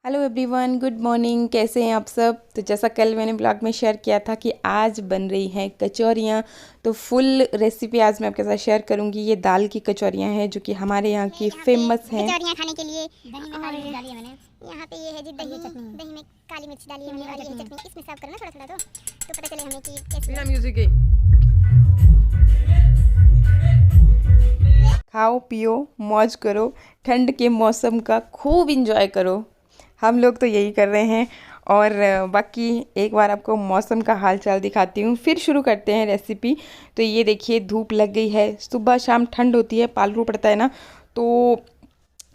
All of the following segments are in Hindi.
Hello everyone, good morning. कैसे हैं आप सब? तो जैसा कल मैंने ब्लॉग में शेयर किया था कि आज बन रही हैं कचौरियाँ, तो फुल रेसिपी आज मैं आपके साथ शेयर करूंगी। ये दाल की कचौरियाँ हैं जो कि हमारे यहाँ की फेमस हैं। कचौरियाँ खाने के लिए दही में काली मिर्च डाली है मैंने। यहाँ पे ये है जी दही में काली मिर्च डाली है मैंने और ये चटनी इसमें सर्व करना थोड़ा थोड़ा तो पता चले हमें कि कैसे म्यूजिक है। खाओ पियो मौज करो, ठंड के मौसम का खूब इंजॉय करो। हम लोग तो यही कर रहे हैं। और बाकी एक बार आपको मौसम का हाल चाल दिखाती हूँ, फिर शुरू करते हैं रेसिपी। तो ये देखिए, धूप लग गई है। सुबह शाम ठंड होती है, पालरू पड़ता है ना, तो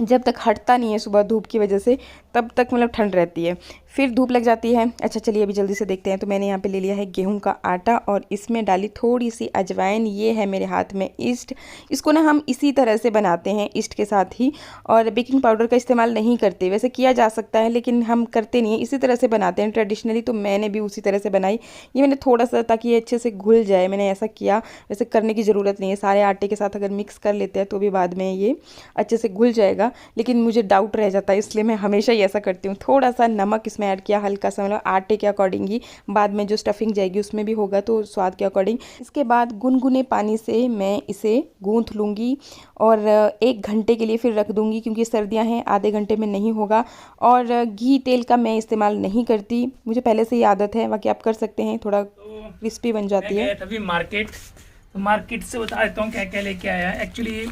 जब तक हटता नहीं है सुबह धूप की वजह से, तब तक मतलब ठंड रहती है, फिर धूप लग जाती है। अच्छा चलिए अभी जल्दी से देखते हैं। तो मैंने यहाँ पे ले लिया है गेहूं का आटा और इसमें डाली थोड़ी सी अजवाइन। ये है मेरे हाथ में ईस्ट। इसको ना हम इसी तरह से बनाते हैं ईस्ट के साथ ही, और बेकिंग पाउडर का इस्तेमाल नहीं करते। वैसे किया जा सकता है लेकिन हम करते नहीं हैं, इसी तरह से बनाते हैं ट्रेडिशनली। तो मैंने भी उसी तरह से बनाई। ये मैंने थोड़ा सा, ताकि ये अच्छे से घुल जाए, मैंने ऐसा किया। वैसे करने की ज़रूरत नहीं है, सारे आटे के साथ अगर मिक्स कर लेते हैं तो भी बाद में ये अच्छे से घुल जाएगा। लेकिन मुझे डाउट रह जाता है, इसलिए मैं हमेशा ही ऐसा करती हूँ। थोड़ा सा नमक इसमें ऐड किया, हल्का सा, मतलब आटे के अकॉर्डिंग ही। बाद में जो स्टफिंग जाएगी उसमें भी होगा तो स्वाद के अकॉर्डिंग। इसके बाद गुनगुने पानी से मैं इसे गूंथ लूँगी और 1 घंटे के लिए फिर रख दूँगी, क्योंकि सर्दियाँ हैं, आधे घंटे में नहीं होगा। और घी तेल का मैं इस्तेमाल नहीं करती, मुझे पहले से ही आदत है। बाकी आप कर सकते हैं, थोड़ा क्रिस्पी बन जाती है। अभी मार्केट, तो मार्केट से बता देता हूँ क्या क्या लेके आया। एक्चुअली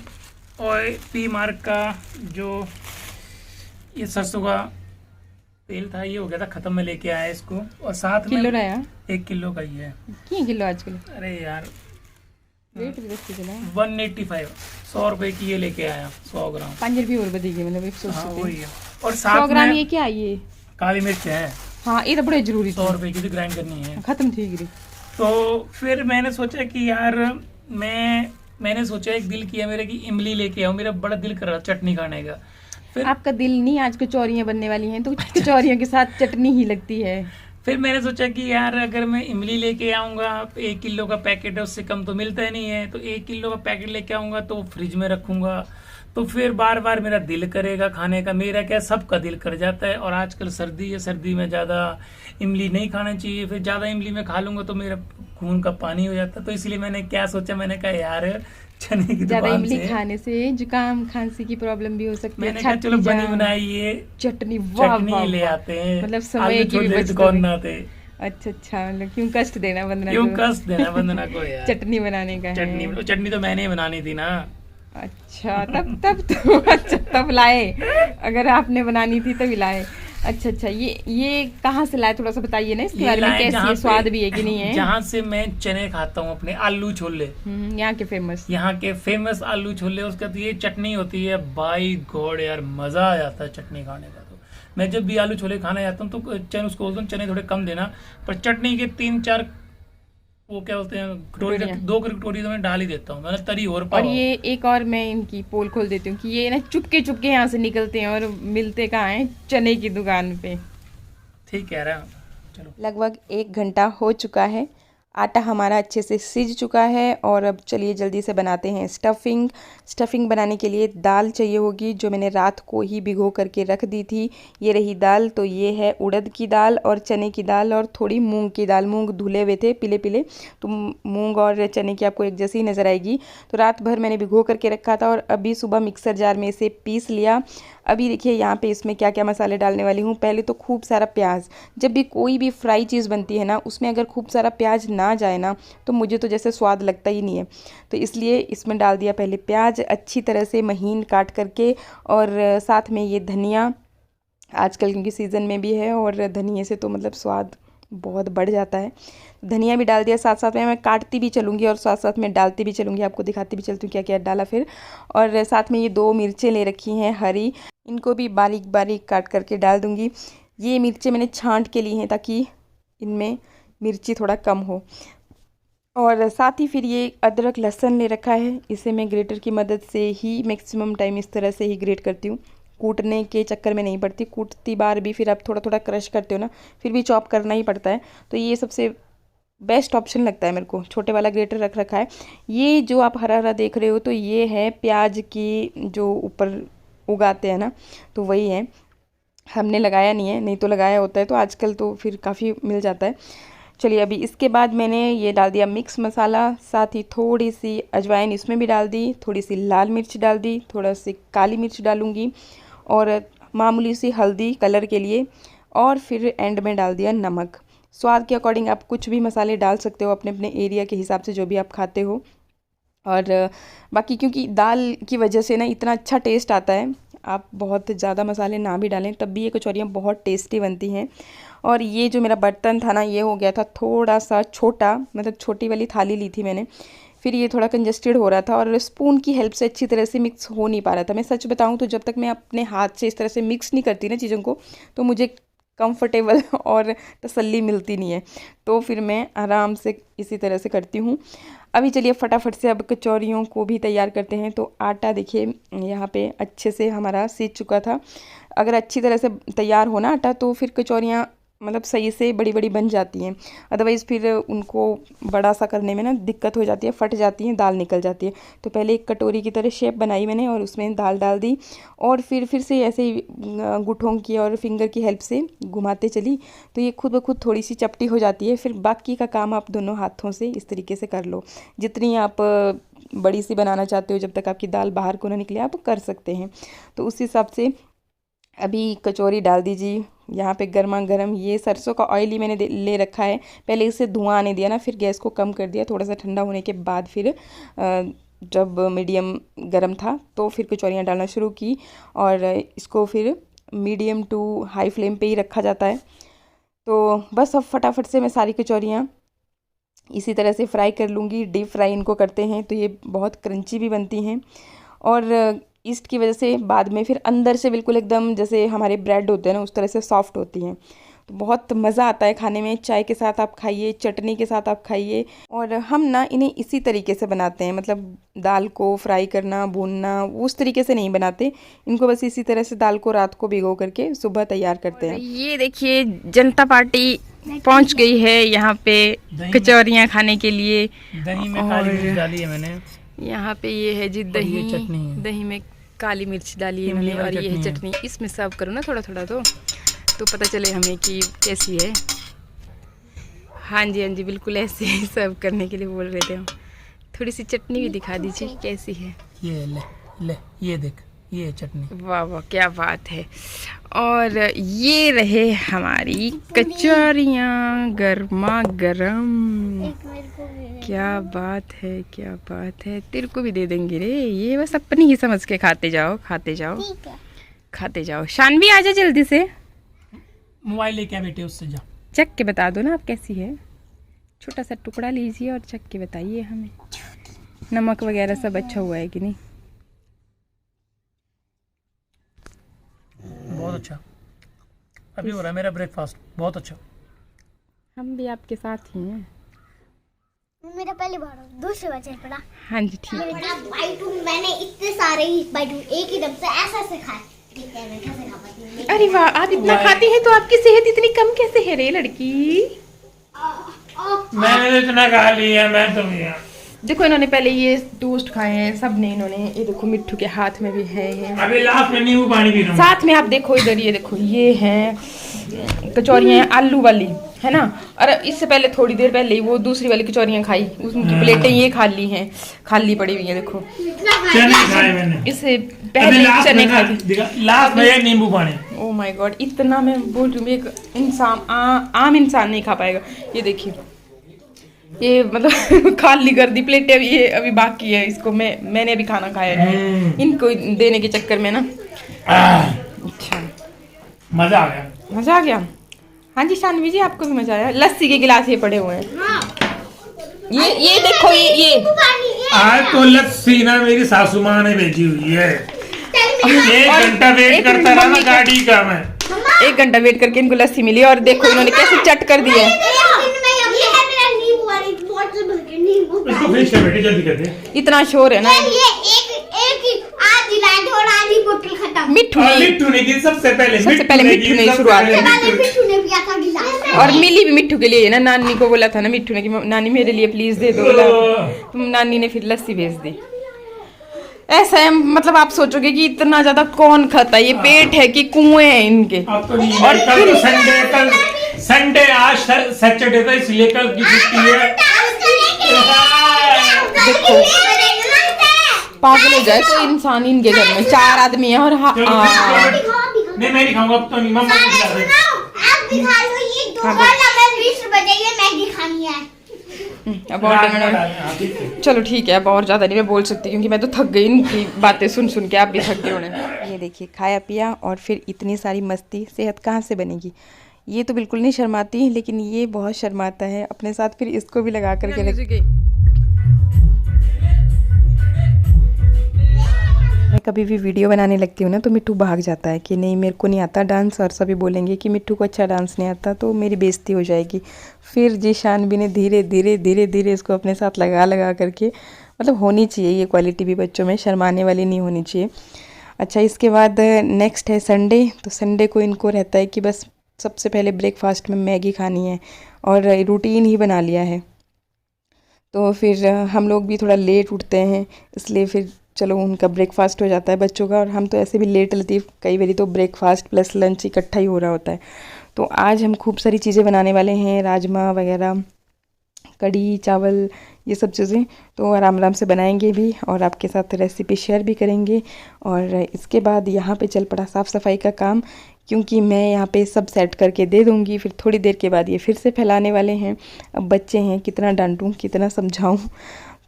और पी मार्क का जो ये सरसों का तेल था, ये हो गया था खत्म में, लेके आया इसको। और साथ में किलो रहा 1 किलो का ही है। किलो आजकल अरे यार, रेट भी दस किलो 185, 100 रुपए की ये लेके आया, 100 ग्राम। 5 रुपये और बढ़ेगी, मतलब 180 हाँ रुपये। वही है। और 100 साथ ग्राम में ये क्या ये? काली मिर्च है। हाँ ये तो बड़े जरूरी 100 रुपए की, तो ग्राइंड करनी है। खत्म थी गिरी। तो फिर मैंने सोचा कि यार मैंने सोचा, एक दिल किया मेरे कि इमली लेके आओ। मेरा बड़ा दिल कर रहा चटनी खाने का। फिर आपका दिल नहीं, आज कचौरियाँ बनने वाली हैं तो कचौरियों के साथ चटनी ही लगती है। फिर मैंने सोचा कि यार अगर मैं इमली लेके आऊँगा, 1 किलो का पैकेट है, उससे कम तो मिलता ही नहीं है। तो 1 किलो का पैकेट लेके आऊँगा तो फ्रिज में रखूँगा, तो फिर बार बार मेरा दिल करेगा खाने का। मेरा क्या, सबका दिल कर जाता है। और आजकल सर्दी है, सर्दी में ज़्यादा इमली नहीं खाना चाहिए। फिर ज़्यादा इमली में खा लूँगा तो मेरा खून का पानी हो जाता है। तो इसलिए मैंने क्या सोचा, मैंने कहा यार चने की ज्यादा दुकान इमली से खाने से जुकाम खांसी की प्रॉब्लम भी हो सकती है। मैंने कहा चलो बनी बनाई ये चटनी, वाह चटनी वाह ले वाह। आते हैं। मतलब समय आलू की भी छोले बचत दुकान है। ना थे। अच्छा अच्छा, मतलब क्यों कष्ट देना वंदना क्यों को? कष्ट देना वंदना को यार। चटनी बनाने का है। चटनी तो मैंने ही बनानी थी ना। अच्छा तब तो अच्छा तब लाए, अगर आपने बनानी थी तभी लाए। अच्छा अच्छा, ये कहाँ से लाए, थोड़ा सा बताइए ना इसके ये बारे में, लाए कैसी जहाँ है, पे- स्वाद भी है कि नहीं है? जहाँ से मैं चने खाता हूँ अपने, आलू छोले, यहाँ के फेमस। यहाँ के फेमस आलू छोले। उसका तो ये चटनी होती है, बाई गॉड यार, मजा आ जाता है चटनी खाने का। तो मैं जब भी आलू छोले खाने जाता हूँ तो चने, उसको बोलता हूँ चने थोड़े कम देना, पर चटनी के 3-4 वो क्या बोलते हैं कटोरी, 2 कटोरी तो मैं डाल ही देता हूँ, मैंने तरी और और ये एक और मैं इनकी पोल खोल देती हूँ कि ये ना चुपके चुपके यहाँ से निकलते हैं और मिलते कहाँ हैं, चने की दुकान पे। ठीक कह रहा है। चलो लगभग 1 घंटा हो चुका है, आटा हमारा अच्छे से सिज चुका है। और अब चलिए जल्दी से बनाते हैं स्टफिंग। स्टफिंग बनाने के लिए दाल चाहिए होगी, जो मैंने रात को ही भिगो करके रख दी थी। ये रही दाल। तो ये है उड़द की दाल और चने की दाल और थोड़ी मूंग की दाल। मूंग धुले हुए थे पीले पीले, तो मूंग और चने की आपको एक जैसी ही नज़र आएगी। तो रात भर मैंने भिगो करके रखा था और अभी सुबह मिक्सर जार में इसे पीस लिया। अभी देखिए यहाँ पे इसमें क्या क्या मसाले डालने वाली हूँ। पहले तो खूब सारा प्याज, जब भी कोई भी फ्राई चीज़ बनती है ना, उसमें अगर खूब सारा प्याज ना जाए ना, तो मुझे तो जैसे स्वाद लगता ही नहीं है। तो इसलिए इसमें डाल दिया पहले प्याज, अच्छी तरह से महीन काट करके। और साथ में ये धनिया, आजकल क्योंकि सीज़न में भी है और धनिए से तो मतलब स्वाद बहुत बढ़ जाता है। धनिया भी डाल दिया, साथ साथ में मैं काटती भी चलूँगी और साथ साथ में डालती भी चलूँगी, आपको दिखाती भी चलती हूँ क्या क्या डाला फिर। और साथ में ये 2 मिर्चें ले रखी हैं हरी, इनको भी बारीक बारीक काट करके डाल दूँगी। ये मिर्चें मैंने छांट के ली हैं ताकि इनमें मिर्ची थोड़ा कम हो। और साथ ही फिर ये अदरक लहसुन ले रखा है, इसे मैं ग्रेटर की मदद से ही मैक्सिमम टाइम इस तरह से ही ग्रेट करती हूँ, कूटने के चक्कर में नहीं पड़ती। कूटती बार भी फिर आप थोड़ा थोड़ा क्रश करते हो ना, फिर भी चॉप करना ही पड़ता है। तो ये सबसे बेस्ट ऑप्शन लगता है मेरे को, छोटे वाला ग्रेटर रख रखा है। ये जो आप हरा हरा देख रहे हो, तो ये है प्याज की जो ऊपर उगाते हैं ना, तो वही है। हमने लगाया नहीं है, नहीं तो लगाया होता है, तो आजकल तो फिर काफ़ी मिल जाता है। चलिए अभी इसके बाद मैंने ये डाल दिया मिक्स मसाला, साथ ही थोड़ी सी अजवाइन इसमें भी डाल दी, थोड़ी सी लाल मिर्च डाल दी, थोड़ा सी काली मिर्च डालूँगी और मामूली सी हल्दी कलर के लिए, और फिर एंड में डाल दिया नमक। स्वाद के अकॉर्डिंग आप कुछ भी मसाले डाल सकते हो, अपने अपने एरिया के हिसाब से जो भी आप खाते हो। और बाकी क्योंकि दाल की वजह से ना इतना अच्छा टेस्ट आता है, आप बहुत ज़्यादा मसाले ना भी डालें तब भी ये कचौरियाँ बहुत टेस्टी बनती हैं। और ये जो मेरा बर्तन था ना, ये हो गया था थोड़ा सा छोटा, मतलब छोटी वाली थाली ली थी मैंने, फिर ये थोड़ा कंजेस्टेड हो रहा था और स्पून की हेल्प से अच्छी तरह से मिक्स हो नहीं पा रहा था। मैं सच बताऊं तो जब तक मैं अपने हाथ से इस तरह से मिक्स नहीं करती ना चीज़ों को, तो मुझे कंफर्टेबल और तसल्ली मिलती नहीं है, तो फिर मैं आराम से इसी तरह से करती हूँ। अभी चलिए फटाफट से अब कचौरियों को भी तैयार करते हैं। तो आटा देखिए यहाँ पे अच्छे से हमारा सीज चुका था। अगर अच्छी तरह से तैयार हो ना आटा, तो फिर कचौरियाँ मतलब सही से बड़ी बड़ी बन जाती हैं, अदरवाइज़ फिर उनको बड़ा सा करने में ना दिक्कत हो जाती है, फट जाती हैं, दाल निकल जाती है। तो पहले एक कटोरी की तरह शेप बनाई मैंने और उसमें दाल डाल दी, और फिर से ऐसे ही गुठों की और फिंगर की हेल्प से घुमाते चली, तो ये खुद ब खुद थोड़ी सी चपटी हो जाती है। फिर बाकी का काम आप दोनों हाथों से इस तरीके से कर लो, जितनी आप बड़ी सी बनाना चाहते हो, जब तक आपकी दाल बाहर को ना निकले आप कर सकते हैं। तो उस हिसाब से अभी कचौरी डाल दीजिए। यहाँ पे गर्मा गर्म ये सरसों का ऑयल ही मैंने ले रखा है, पहले इसे धुआं आने दिया ना, फिर गैस को कम कर दिया, थोड़ा सा ठंडा होने के बाद फिर जब मीडियम गर्म था तो फिर कचौरियाँ डालना शुरू की, और इसको फिर मीडियम टू हाई फ्लेम पे ही रखा जाता है। तो बस अब फटाफट से मैं सारी कचौरियाँ इसी तरह से फ्राई कर लूँगी। डीप फ्राई इनको करते हैं तो ये बहुत क्रंची भी बनती हैं, और ईस्ट की वजह से बाद में फिर अंदर से बिल्कुल एकदम जैसे हमारे ब्रेड होते हैं ना, उस तरह से सॉफ्ट होती हैं। तो बहुत मज़ा आता है खाने में, चाय के साथ आप खाइए, चटनी के साथ आप खाइए। और हम ना इन्हें इसी तरीके से बनाते हैं, मतलब दाल को फ्राई करना, भूनना, उस तरीके से नहीं बनाते इनको, बस इसी तरह से दाल को रात को भिगो करके सुबह तैयार करते हैं। ये देखिए जनता पार्टी पहुंच गई है यहाँ पे कचौरियाँ खाने के लिए। दही में काली मिर्च डाली है मैंने, यहाँ पे ये है जी दही, चटनी है, दही में काली मिर्च डाली है मैंने, और ये है चटनी। इसमें सर्व करो ना थोड़ा थोड़ा तो पता चले हमें कि कैसी है। हाँ जी हाँ जी, बिल्कुल ऐसे ही सर्व करने के लिए बोल रहे थे हम। थोड़ी सी चटनी भी दिखा दीजिए कैसी है। ये ले ये देख, ये चटनी। वाह वाह क्या बात है। और ये रहे हमारी कचौरियाँ गर्मा गरम। क्या बात है, क्या बात है। तेरे को भी दे देंगे रे, ये बस अपनी ही समझ के खाते जाओ, खाते जाओ, खाते जाओ। शानवी आजा जल्दी से, मोबाइल लेके आ बेटे, उससे जा, चख के बता दो ना आप कैसी है। छोटा सा टुकड़ा लीजिए और चख के बताइए हमें, नमक वगैरह सब अच्छा हुआ है कि नहीं। बहुत अच्छा, अभी हो रहा है मेरा ब्रेकफास्ट, बहुत अच्छा। हम भी आपके साथ ही हैं। मेरा पहले बार दूसरे बार चल पड़ा। हाँ जी ठीक है। मैंने इतने सारे ही बाइट एक ही दम से ऐसे खाए। अरे वाह, आप इतना खाती हैं तो आपकी सेहत इतनी कम कैसे है रे लड़की। मैंने इतना खा लिया, मैं तो नहीं। देखो इन्होंने पहले ये टोस्ट खाए हैं सबने, इन्होंने ये देखो मिट्ठू के हाथ में भी है, अभी लास्ट में नींबू पानी पी रहा हूं। साथ में आप देखो इधर, ये देखो ये हैं कचौरियाँ आलू वाली है ना। और इससे पहले थोड़ी देर पहले ही वो दूसरी वाली कचौरियाँ खाई, उनकी प्लेटें ये खाली हैं, खाली पड़ी हुई है देखो। चने खाए मैंने, इससे पहले चने खाए, लास्ट में नींबू पानी। ओह माय गॉड, इतना मैं बोल रही हूँ एक इंसान आम इंसान नहीं खा पाएगा। ये देखिए ये मतलब खाली कर दी प्लेटें, अभी ये अभी बाकी है, इसको मैंने अभी खाना खाया है इनको देने के चक्कर में ना। अच्छा मजा आ गया, मजा आ गया। हाँ जी शानवी जी आपको भी मजा आया। लस्सी के गिलास ये पड़े हुए हैं। ये देखो ये आज तो लस्सी ना मेरी सासू माँ ने भेजी हुई है। 1 घंटा वेट करता रहा ना गाड़ी का मैं, 1 घंटा वेट करके इनको लस्सी मिली, और देखो इन्होंने कैसे चट कर दी है। इसको फ्रिज कर बेटे, जल्दी कर दे। इतना शोर है ना। मिट्ठू ने की सबसे पहले मिट्ठू ने शुरुआत की, और मिली भी मिट्ठू के लिए ना। नानी को बोला था ना मिट्ठू ने कि नानी मेरे लिए प्लीज दे दो, तो नानी ने फिर लस्सी भेज दी। ऐसा है, मतलब आप सोचोगे कि इतना ज्यादा कौन खाता है, ये पेट है कि कुएं हैं इनके। अब तो नहीं, और कल तो संडे आज सैटरडे था, इसलिए कल की छुट्टी है। देखो पागल हो जाए कोई इंसान, इनके घर में 4 आदमी है और नहीं मैं नहीं खाऊंगा, अब तो नहीं, मम्मा को खिला दे। आप भी खा लो, ये 2 हमें 20 रुपए चाहिए, मैगी खानी है। अब और चलो ठीक है, अब और ज़्यादा नहीं मैं बोल सकती क्योंकि मैं तो थक गई इनकी बातें सुन सुन के, आप भी थक गए होने। ये देखिए खाया पिया और फिर इतनी सारी मस्ती, सेहत कहाँ से बनेगी। ये तो बिल्कुल नहीं शर्माती, लेकिन ये बहुत शर्माता है अपने साथ, फिर इसको भी लगा करके मैं कभी भी वीडियो बनाने लगती हूँ ना तो मिट्टू भाग जाता है कि नहीं मेरे को नहीं आता डांस, और सभी बोलेंगे कि मिट्टू को अच्छा डांस नहीं आता तो मेरी बेइज्जती हो जाएगी। फिर जीशान भी ने धीरे धीरे इसको अपने साथ लगा करके, मतलब होनी चाहिए ये क्वालिटी भी बच्चों में, शर्माने वाली नहीं होनी चाहिए। अच्छा इसके बाद नेक्स्ट है संडे, तो संडे को इनको रहता है कि बस सबसे पहले ब्रेकफास्ट में मैगी खानी है और रूटीन ही बना लिया है। तो फिर हम लोग भी थोड़ा लेट उठते हैं, इसलिए फिर चलो उनका ब्रेकफास्ट हो जाता है बच्चों का, और हम तो ऐसे भी लेट लतीफ़ कई बारी तो ब्रेकफास्ट प्लस लंच इकट्ठा ही हो रहा होता है। तो आज हम खूब सारी चीज़ें बनाने वाले हैं, राजमा वगैरह, कढ़ी चावल, ये सब चीज़ें तो आराम से बनाएंगे भी और आपके साथ रेसिपी शेयर भी करेंगे। और इसके बाद यहाँ पे चल पड़ा साफ़ सफाई का काम, क्योंकि मैं यहाँ पे सब सेट करके दे दूँगी, फिर थोड़ी देर के बाद ये फिर से फैलाने वाले हैं। अब बच्चे हैं, कितना डांटूँ कितना समझाऊँ,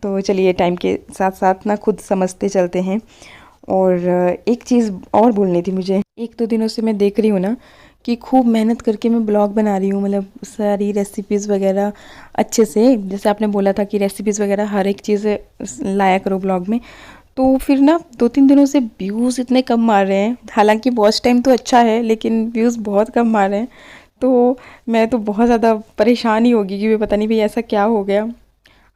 तो चलिए टाइम के साथ साथ ना खुद समझते चलते हैं। और एक चीज़ और बोलनी थी मुझे, 1-2 दिनों से मैं देख रही हूँ ना कि खूब मेहनत करके मैं ब्लॉग बना रही हूँ, मतलब सारी रेसिपीज़ वगैरह अच्छे से, जैसे आपने बोला था कि रेसिपीज़ वगैरह हर एक चीज़ लाया करो ब्लॉग में, तो फिर ना 2-3 दिनों से व्यूज़ इतने कम मार रहे हैं। हालांकि वॉच टाइम तो अच्छा है लेकिन व्यूज़ बहुत कम मार रहे हैं, तो मैं तो बहुत ज़्यादा परेशान ही होगी कि पता नहीं भाई ऐसा क्या हो गया,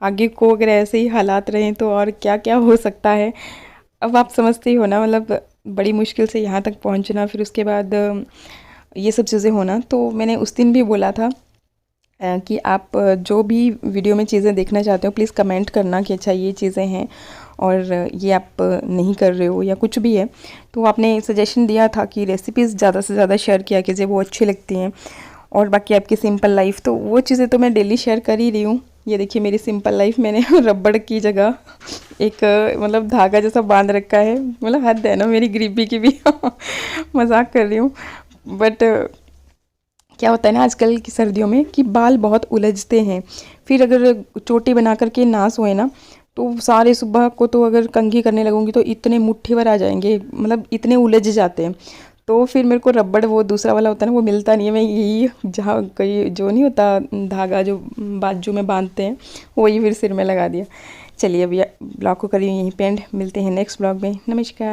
आगे को अगर ऐसे ही हालात रहें तो और क्या क्या हो सकता है। अब आप समझते ही हो ना, मतलब बड़ी मुश्किल से यहाँ तक पहुँचना, फिर उसके बाद ये सब चीज़ें होना। तो मैंने उस दिन भी बोला था कि आप जो भी वीडियो में चीज़ें देखना चाहते हो प्लीज़ कमेंट करना कि अच्छा ये चीज़ें हैं और ये आप नहीं कर रहे हो या कुछ भी है। तो आपने सजेशन दिया था कि रेसिपीज़ ज़्यादा से ज़्यादा शेयर किया कीजिए, वो अच्छी लगती हैं। और बाकी आपकी सिंपल लाइफ, तो वो चीज़ें तो मैं डेली शेयर कर ही रही हूँ। ये देखिए मेरी सिंपल लाइफ, मैंने रबड़ की जगह एक मतलब धागा जैसा बांध रखा है, मतलब हद है ना मेरी गरीबी की भी मजाक कर रही हूँ। बट क्या होता है ना आजकल की सर्दियों में कि बाल बहुत उलझते हैं, फिर अगर चोटी बना करके ना सोए ना तो सारे सुबह को तो अगर कंघी करने लगूंगी तो इतने मुट्ठी भर आ जाएंगे, मतलब इतने उलझ जाते हैं। तो फिर मेरे को रबड़ वो दूसरा वाला होता है ना वो मिलता नहीं है, मैं यही जहाँ कहीं जो नहीं होता धागा जो बाजू में बांधते हैं वही फिर सिर में लगा दिया। चलिए अभी ब्लॉग को करिए यहीं पे एंड, मिलते हैं नेक्स्ट ब्लॉग में। नमस्कार।